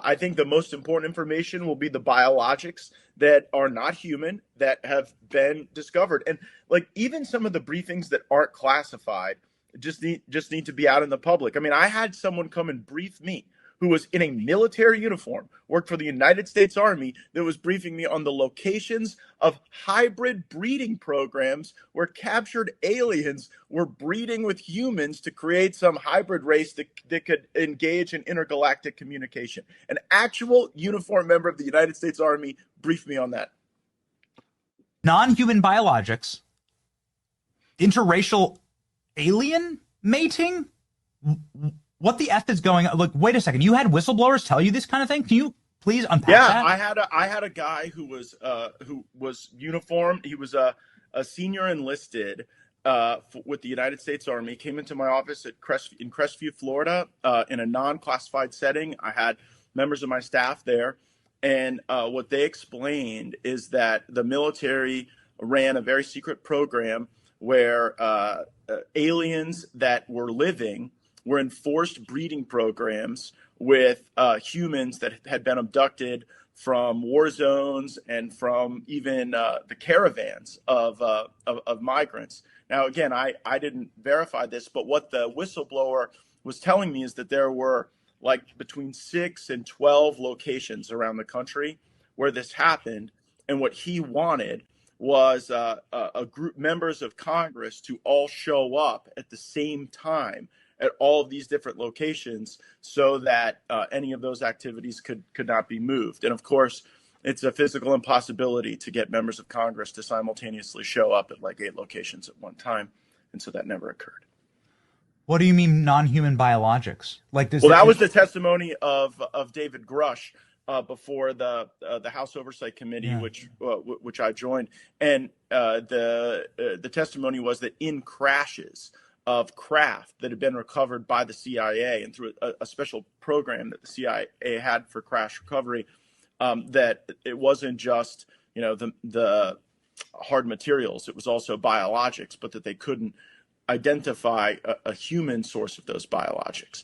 I think the most important information will be the biologics that are not human that have been discovered. And like even some of the briefings that aren't classified just need to be out in the public. I mean, I had someone come and brief me who was in a military uniform, worked for the United States Army, that was briefing me on the locations of hybrid breeding programs where captured aliens were breeding with humans to create some hybrid race that could engage in intergalactic communication. An actual uniformed member of the United States Army briefed me on that. Non-human biologics, interracial alien mating. What the F is going on? Look, wait a second. You had whistleblowers tell you this kind of thing? Can you please unpack Yeah, that? I had a guy who was uniformed. He was a senior enlisted with the United States Army. Came into my office in Crestview, Florida, in a non-classified setting. I had members of my staff there, and what they explained is that the military ran a very secret program where aliens that were living were in forced breeding programs with humans that had been abducted from war zones and from even the caravans of migrants. Now, again, I didn't verify this, but what the whistleblower was telling me is that there were like between 6 and 12 locations around the country where this happened. And what he wanted was a group members of Congress to all show up at the same time at all of these different locations so that any of those activities could not be moved. And of course, it's a physical impossibility to get members of Congress to simultaneously show up at like 8 locations at one time. And so that never occurred. What do you mean non-human biologics? Like this? Well, that was the testimony of David Grush before the House Oversight Committee, Yeah. which I joined, and the testimony was that in crashes of craft that had been recovered by the CIA and through a special program that the CIA had for crash recovery, that it wasn't just the hard materials, it was also biologics, but that they couldn't identify a human source of those biologics.